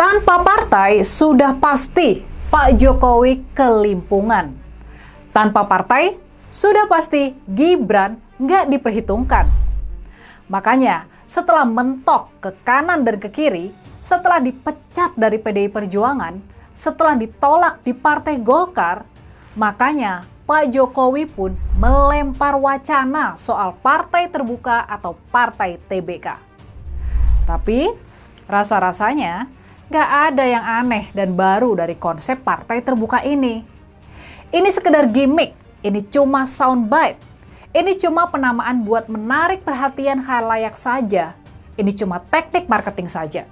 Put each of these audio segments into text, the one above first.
Tanpa partai, sudah pasti Pak Jokowi kelimpungan. Tanpa partai, sudah pasti Gibran nggak diperhitungkan. Makanya, setelah mentok ke kanan dan ke kiri, setelah dipecat dari PDI Perjuangan, setelah ditolak di Partai Golkar, makanya Pak Jokowi pun melempar wacana soal partai terbuka atau partai TBK. Tapi, rasa-rasanya nggak ada yang aneh dan baru dari konsep partai terbuka ini. Ini sekedar gimmick, ini cuma soundbite, ini cuma penamaan buat menarik perhatian khalayak saja, ini cuma teknik marketing saja.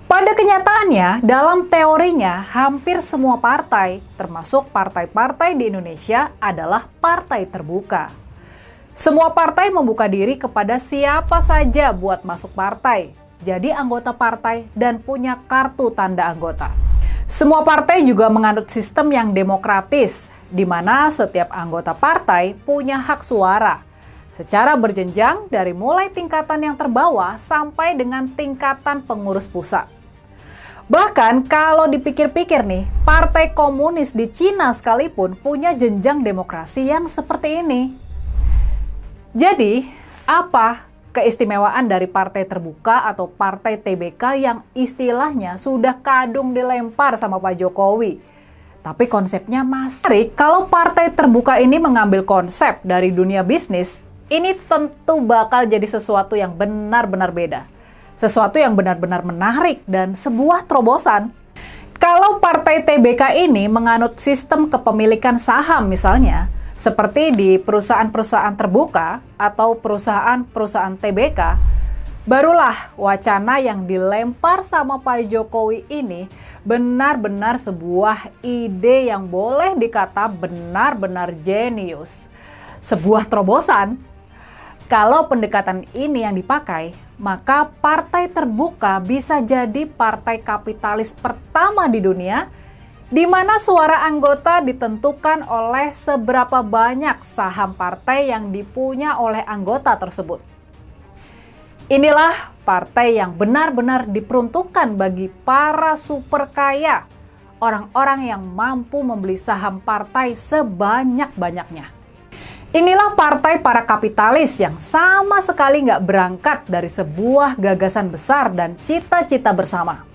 Pada kenyataannya, dalam teorinya, hampir semua partai, termasuk partai-partai di Indonesia, adalah partai terbuka. Semua partai membuka diri kepada siapa saja buat masuk partai, jadi anggota partai dan punya kartu tanda anggota. Semua partai juga menganut sistem yang demokratis, di mana setiap anggota partai punya hak suara, secara berjenjang dari mulai tingkatan yang terbawah sampai dengan tingkatan pengurus pusat. Bahkan kalau dipikir-pikir nih, partai komunis di Cina sekalipun punya jenjang demokrasi yang seperti ini. Jadi, apa keistimewaan dari partai terbuka atau partai TBK yang istilahnya sudah kadung dilempar sama Pak Jokowi? Tapi konsepnya masih. Kalau partai terbuka ini mengambil konsep dari dunia bisnis, ini tentu bakal jadi sesuatu yang benar-benar beda. Sesuatu yang benar-benar menarik dan sebuah terobosan. Kalau partai TBK ini menganut sistem kepemilikan saham misalnya, seperti di perusahaan-perusahaan terbuka atau perusahaan-perusahaan TBK, barulah wacana yang dilempar sama Pak Jokowi ini benar-benar sebuah ide yang boleh dikata benar-benar jenius. Sebuah terobosan. Kalau pendekatan ini yang dipakai, maka partai terbuka bisa jadi partai kapitalis pertama di dunia, di mana suara anggota ditentukan oleh seberapa banyak saham partai yang dipunya oleh anggota tersebut. Inilah partai yang benar-benar diperuntukkan bagi para super kaya, orang-orang yang mampu membeli saham partai sebanyak-banyaknya. Inilah partai para kapitalis yang sama sekali nggak berangkat dari sebuah gagasan besar dan cita-cita bersama.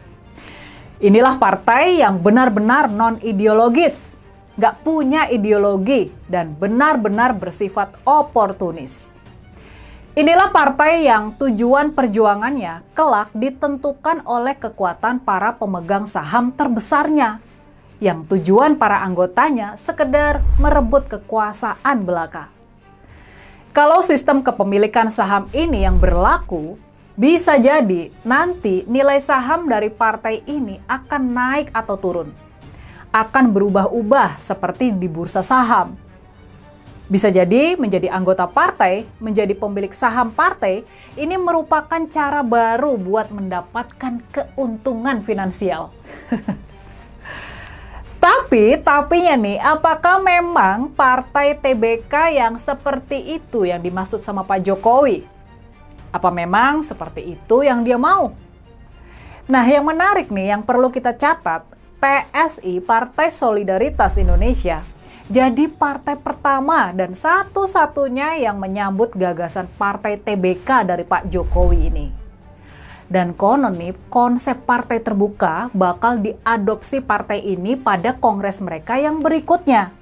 Inilah partai yang benar-benar non-ideologis, nggak punya ideologi, dan benar-benar bersifat oportunis. Inilah partai yang tujuan perjuangannya kelak ditentukan oleh kekuatan para pemegang saham terbesarnya, yang tujuan para anggotanya sekedar merebut kekuasaan belaka. Kalau sistem kepemilikan saham ini yang berlaku, bisa jadi nanti nilai saham dari partai ini akan naik atau turun. Akan berubah-ubah seperti di bursa saham. Bisa jadi menjadi anggota partai, menjadi pemilik saham partai, ini merupakan cara baru buat mendapatkan keuntungan finansial. Tapinya nih, apakah memang partai TBK yang seperti itu yang dimaksud sama Pak Jokowi? Apa memang seperti itu yang dia mau? Nah, yang menarik nih, yang perlu kita catat, PSI, Partai Solidaritas Indonesia, jadi partai pertama dan satu-satunya yang menyambut gagasan partai TBK dari Pak Jokowi ini. Dan konon nih, konsep partai terbuka bakal diadopsi partai ini pada kongres mereka yang berikutnya.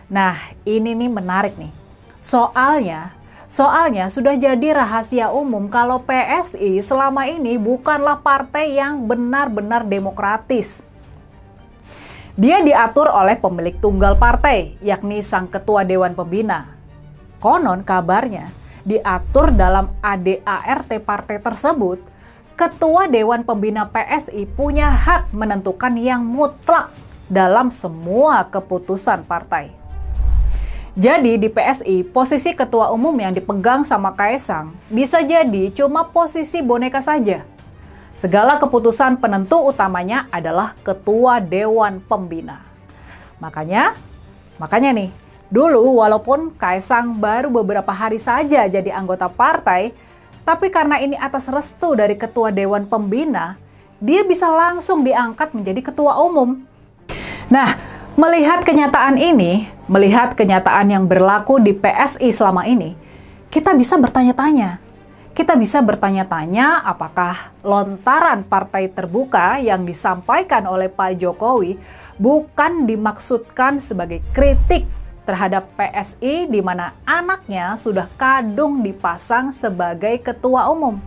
Nah, ini nih menarik nih. Soalnya sudah jadi rahasia umum kalau PSI selama ini bukanlah partai yang benar-benar demokratis. Dia diatur oleh pemilik tunggal partai, yakni sang ketua Dewan Pembina. Konon kabarnya, diatur dalam ADART partai tersebut, ketua Dewan Pembina PSI punya hak menentukan yang mutlak dalam semua keputusan partai. Jadi di PSI, posisi ketua umum yang dipegang sama Kaesang bisa jadi cuma posisi boneka saja. Segala keputusan penentu utamanya adalah ketua Dewan Pembina. Makanya nih, dulu walaupun Kaesang baru beberapa hari saja jadi anggota partai, tapi karena ini atas restu dari ketua Dewan Pembina, dia bisa langsung diangkat menjadi ketua umum. Nah, melihat kenyataan ini, melihat kenyataan yang berlaku di PSI selama ini, kita bisa bertanya-tanya. Kita bisa bertanya-tanya apakah lontaran partai terbuka yang disampaikan oleh Pak Jokowi bukan dimaksudkan sebagai kritik terhadap PSI di mana anaknya sudah kadung dipasang sebagai ketua umum.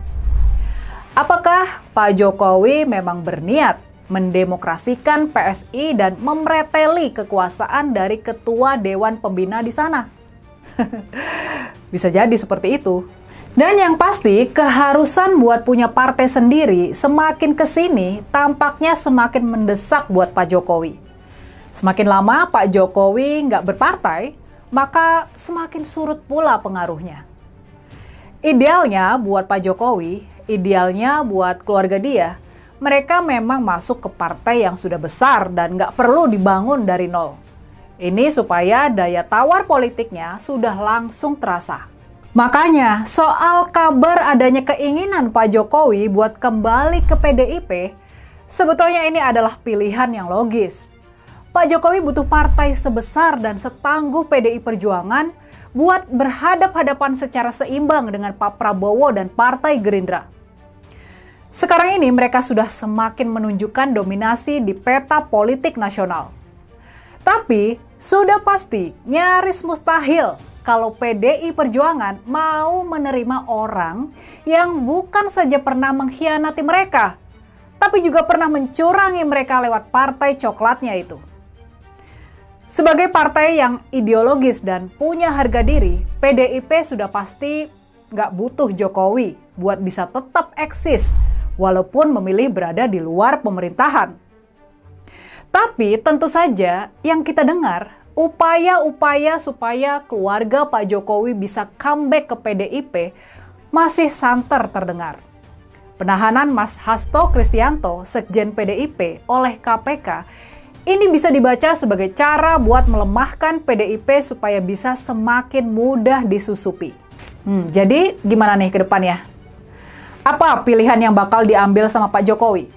Apakah Pak Jokowi memang berniat mendemokrasikan PSI dan memreteli kekuasaan dari ketua Dewan Pembina di sana? Bisa jadi seperti itu. Dan yang pasti, keharusan buat punya partai sendiri semakin kesini tampaknya semakin mendesak buat Pak Jokowi. Semakin lama Pak Jokowi nggak berpartai, maka semakin surut pula pengaruhnya. Idealnya buat Pak Jokowi, idealnya buat keluarga dia, mereka memang masuk ke partai yang sudah besar dan nggak perlu dibangun dari nol. Ini supaya daya tawar politiknya sudah langsung terasa. Makanya, soal kabar adanya keinginan Pak Jokowi buat kembali ke PDIP, sebetulnya ini adalah pilihan yang logis. Pak Jokowi butuh partai sebesar dan setangguh PDI Perjuangan buat berhadap-hadapan secara seimbang dengan Pak Prabowo dan Partai Gerindra. Sekarang ini mereka sudah semakin menunjukkan dominasi di peta politik nasional. Tapi, sudah pasti nyaris mustahil kalau PDI Perjuangan mau menerima orang yang bukan saja pernah mengkhianati mereka, tapi juga pernah mencurangi mereka lewat partai coklatnya itu. Sebagai partai yang ideologis dan punya harga diri, PDIP sudah pasti nggak butuh Jokowi buat bisa tetap eksis, walaupun memilih berada di luar pemerintahan. Tapi tentu saja yang kita dengar, upaya-upaya supaya keluarga Pak Jokowi bisa comeback ke PDIP masih santer terdengar. Penahanan Mas Hasto Kristianto, Sekjen PDIP, oleh KPK, ini bisa dibaca sebagai cara buat melemahkan PDIP supaya bisa semakin mudah disusupi. Jadi gimana nih ke depannya? Apa pilihan yang bakal diambil sama Pak Jokowi?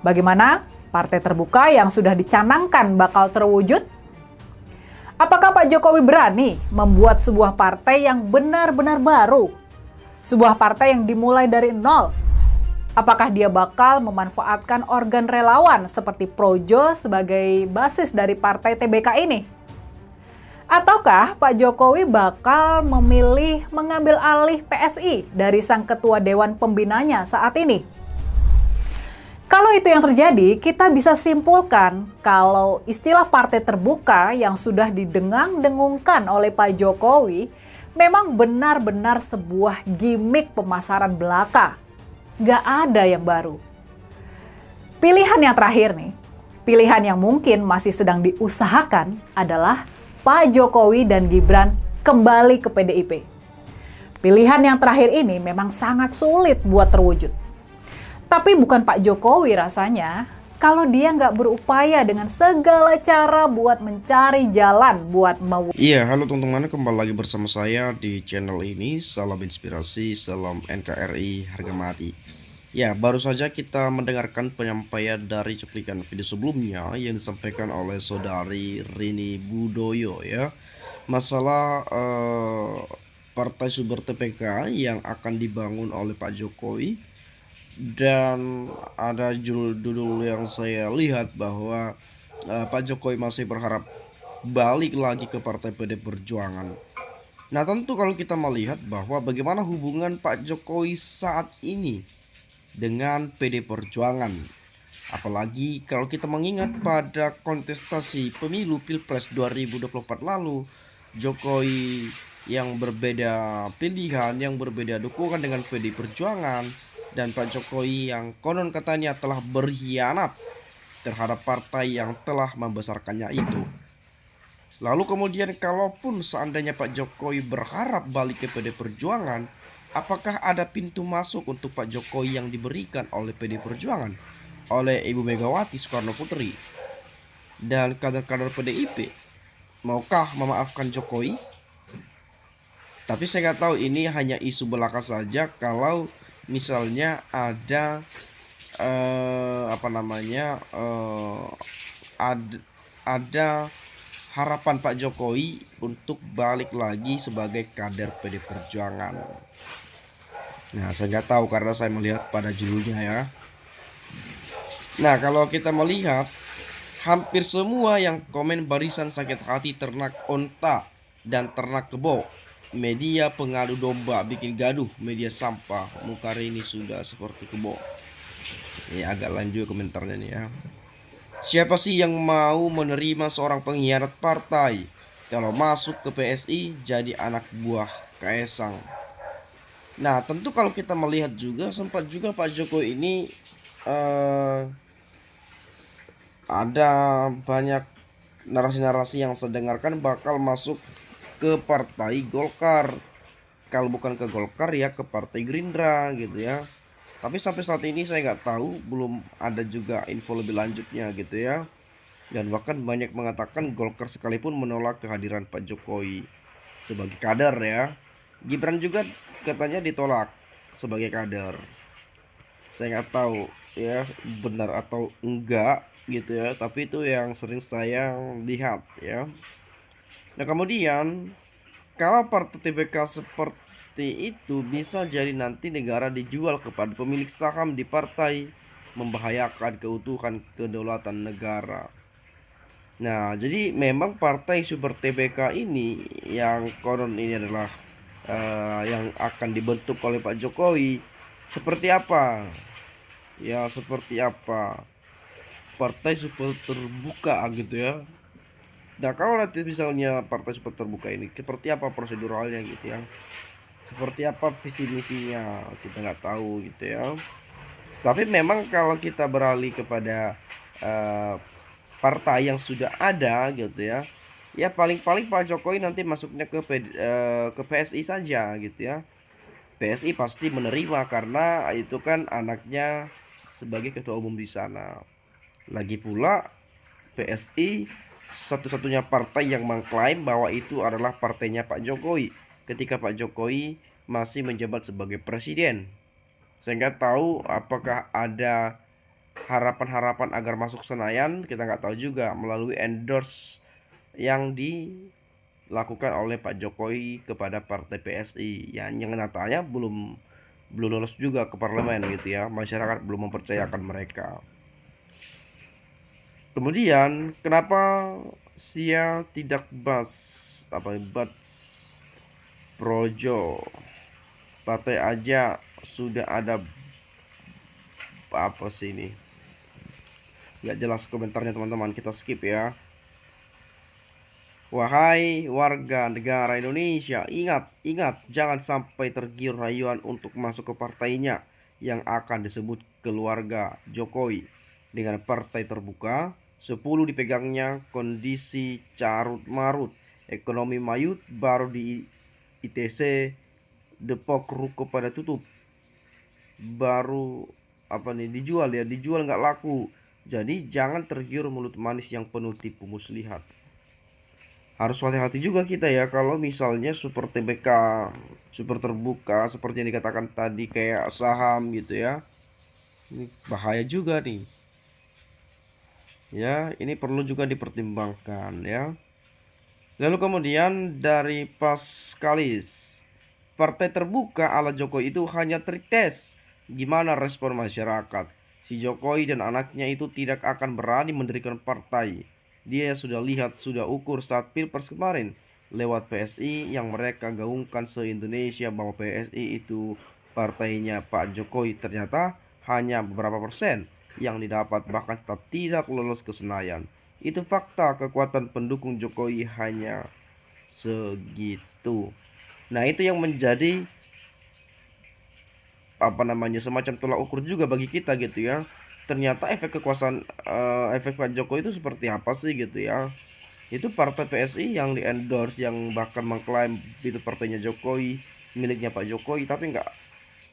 Bagaimana partai terbuka yang sudah dicanangkan bakal terwujud? Apakah Pak Jokowi berani membuat sebuah partai yang benar-benar baru? Sebuah partai yang dimulai dari nol? Apakah dia bakal memanfaatkan organ relawan seperti Projo sebagai basis dari partai TBK ini? Ataukah Pak Jokowi bakal memilih mengambil alih PSI dari sang ketua Dewan Pembinanya saat ini? Kalau itu yang terjadi, kita bisa simpulkan kalau istilah partai terbuka yang sudah didengang-dengungkan oleh Pak Jokowi memang benar-benar sebuah gimmick pemasaran belaka. Nggak ada yang baru. Pilihan yang terakhir nih, pilihan yang mungkin masih sedang diusahakan adalah Pak Jokowi dan Gibran kembali ke PDIP. Pilihan yang terakhir ini memang sangat sulit buat terwujud. Tapi bukan Pak Jokowi rasanya kalau dia nggak berupaya dengan segala cara buat mencari jalan buat Iya, halo teman-teman, kembali lagi bersama saya di channel ini. Salam inspirasi, salam NKRI harga mati. Ya, baru saja kita mendengarkan penyampaian dari cuplikan video sebelumnya yang disampaikan oleh saudari Rini Budoyo ya. Masalah partai sumber TPK yang akan dibangun oleh Pak Jokowi. Dan ada judul yang saya lihat bahwa Pak Jokowi masih berharap balik lagi ke Partai PD Perjuangan. Nah, tentu kalau kita melihat bahwa bagaimana hubungan Pak Jokowi saat ini dengan PD Perjuangan, apalagi kalau kita mengingat pada kontestasi pemilu Pilpres 2024 lalu, Jokowi yang berbeda pilihan, yang berbeda dukungan dengan PD Perjuangan, dan Pak Jokowi yang konon katanya telah berkhianat terhadap partai yang telah membesarkannya itu. Lalu kemudian kalaupun seandainya Pak Jokowi berharap balik ke PD Perjuangan, apakah ada pintu masuk untuk Pak Jokowi yang diberikan oleh PD Perjuangan, oleh Ibu Megawati Soekarno Putri dan kader-kader PDIP? Maukah memaafkan Jokowi? Tapi saya nggak tahu, ini hanya isu belaka saja. Kalau misalnya ada apa namanya ada harapan Pak Jokowi untuk balik lagi sebagai kader PD Perjuangan. Nah, saya nggak tahu karena saya melihat pada judulnya ya. Nah, kalau kita melihat hampir semua yang komen barisan sakit hati ternak onta dan ternak kebo. Media pengadu domba bikin gaduh, media sampah, muka ini sudah seperti kebo. Ini agak lanjut komentarnya nih ya. Siapa sih yang mau menerima seorang pengkhianat partai kalau masuk ke PSI jadi anak buah Kaesang? Nah, tentu kalau kita melihat juga sempat juga Pak Jokowi ini eh, ada banyak narasi-narasi yang saya dengarkan bakal masuk ke partai Golkar. Kalau bukan ke Golkar ya ke partai Gerindra gitu ya. Tapi sampai saat ini saya nggak tahu, belum ada juga info lebih lanjutnya gitu ya. Dan bahkan banyak mengatakan Golkar sekalipun menolak kehadiran Pak Jokowi sebagai kader ya. Gibran juga katanya ditolak sebagai kader. Saya nggak tahu ya benar atau enggak gitu ya, tapi itu yang sering saya lihat ya. Nah kemudian kalau partai TBK seperti itu bisa jadi nanti negara dijual kepada pemilik saham di partai, membahayakan keutuhan kedaulatan negara. Nah, jadi memang partai Super TBK ini yang konon ini adalah yang akan dibentuk oleh Pak Jokowi. Seperti apa? Ya, seperti apa? Partai super terbuka gitu ya. Nah, kalau nanti misalnya partai super terbuka ini seperti apa proseduralnya gitu ya. Seperti apa visi misinya kita nggak tahu gitu ya. Tapi memang kalau kita beralih kepada eh, partai yang sudah ada gitu ya, ya paling-paling Pak Jokowi nanti masuknya ke PSI saja gitu ya. PSI pasti menerima karena itu kan anaknya sebagai ketua umum di sana. Lagi pula PSI satu-satunya partai yang mengklaim bahwa itu adalah partainya Pak Jokowi ketika Pak Jokowi masih menjabat sebagai presiden. Saya nggak tahu apakah ada harapan-harapan agar masuk Senayan, kita nggak tahu juga melalui endorse yang dilakukan oleh Pak Jokowi kepada partai PSI yang nyatanya belum belum lolos juga ke parlemen gitu ya. Masyarakat belum mempercayakan mereka. Kemudian kenapa Sia tidak bat projo partai aja sudah ada apa sih ini? Nggak jelas komentarnya teman-teman, kita skip ya. Wahai warga negara Indonesia, ingat, jangan sampai tergiur rayuan untuk masuk ke partainya yang akan disebut keluarga Jokowi. Dengan partai terbuka, 10 dipegangnya, kondisi carut marut, ekonomi mayut, baru di ITC, Depok ruko pada tutup, baru apa nih dijual nggak laku. Jadi jangan tergiur mulut manis yang penuh tipu muslihat. Harus hati-hati juga kita ya kalau misalnya super TBK super terbuka seperti yang dikatakan tadi kayak saham gitu ya. Ini bahaya juga nih. Ya, ini perlu juga dipertimbangkan ya. Lalu kemudian dari Paskalis, partai terbuka ala Jokowi itu hanya trik tes gimana respon masyarakat. Si Jokowi dan anaknya itu tidak akan berani mendirikan partai. Dia sudah lihat, sudah ukur saat Pilpres kemarin lewat PSI yang mereka gaungkan se-Indonesia bahwa PSI itu partainya Pak Jokowi, ternyata hanya beberapa persen yang didapat, bahkan tetap tidak lolos ke Senayan. Itu fakta, kekuatan pendukung Jokowi hanya segitu. Nah, itu yang menjadi apa namanya semacam tolak ukur juga bagi kita gitu ya. Ternyata efek kekuasaan efek Pak Jokowi itu seperti apa sih gitu ya. Itu partai PSI yang di endorse, yang bahkan mengklaim itu partainya Jokowi, miliknya Pak Jokowi, tapi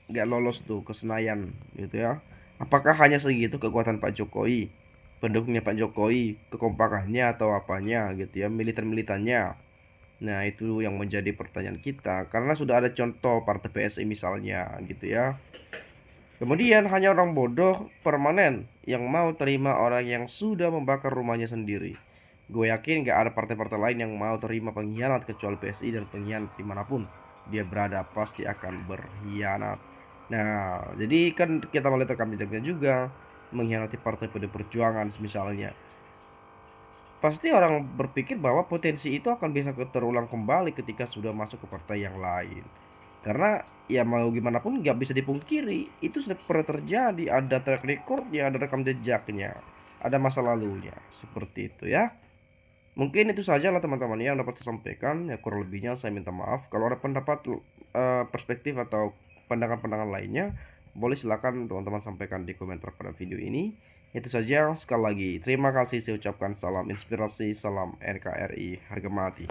nggak lolos tuh ke Senayan gitu ya. Apakah hanya segitu kekuatan Pak Jokowi, pendukungnya Pak Jokowi, kekompakannya atau apanya gitu ya, militer-militannya? Nah, itu yang menjadi pertanyaan kita karena sudah ada contoh partai PSI misalnya gitu ya. Kemudian hanya orang bodoh permanen yang mau terima orang yang sudah membakar rumahnya sendiri. Gue yakin gak ada partai-partai lain yang mau terima pengkhianat kecuali PSI, dan pengkhianat dimanapun dia berada pasti akan berkhianat. Nah, jadi kan kita melihat rekam jejaknya juga mengkhianati partai PD Perjuangan misalnya. Pasti orang berpikir bahwa potensi itu akan bisa terulang kembali ketika sudah masuk ke partai yang lain. Karena ya mau gimana pun nggak bisa dipungkiri, itu sudah pernah terjadi, ada track recordnya, ada rekam jejaknya, ada masa lalunya, seperti itu ya. Mungkin itu saja lah teman-teman yang dapat saya sampaikan. Ya kurang lebihnya saya minta maaf. Kalau ada pendapat, perspektif atau pandangan-pandangan lainnya, boleh silakan teman-teman sampaikan di komentar pada video ini. Itu saja, sekali lagi terima kasih saya ucapkan, salam inspirasi, salam NKRI harga mati.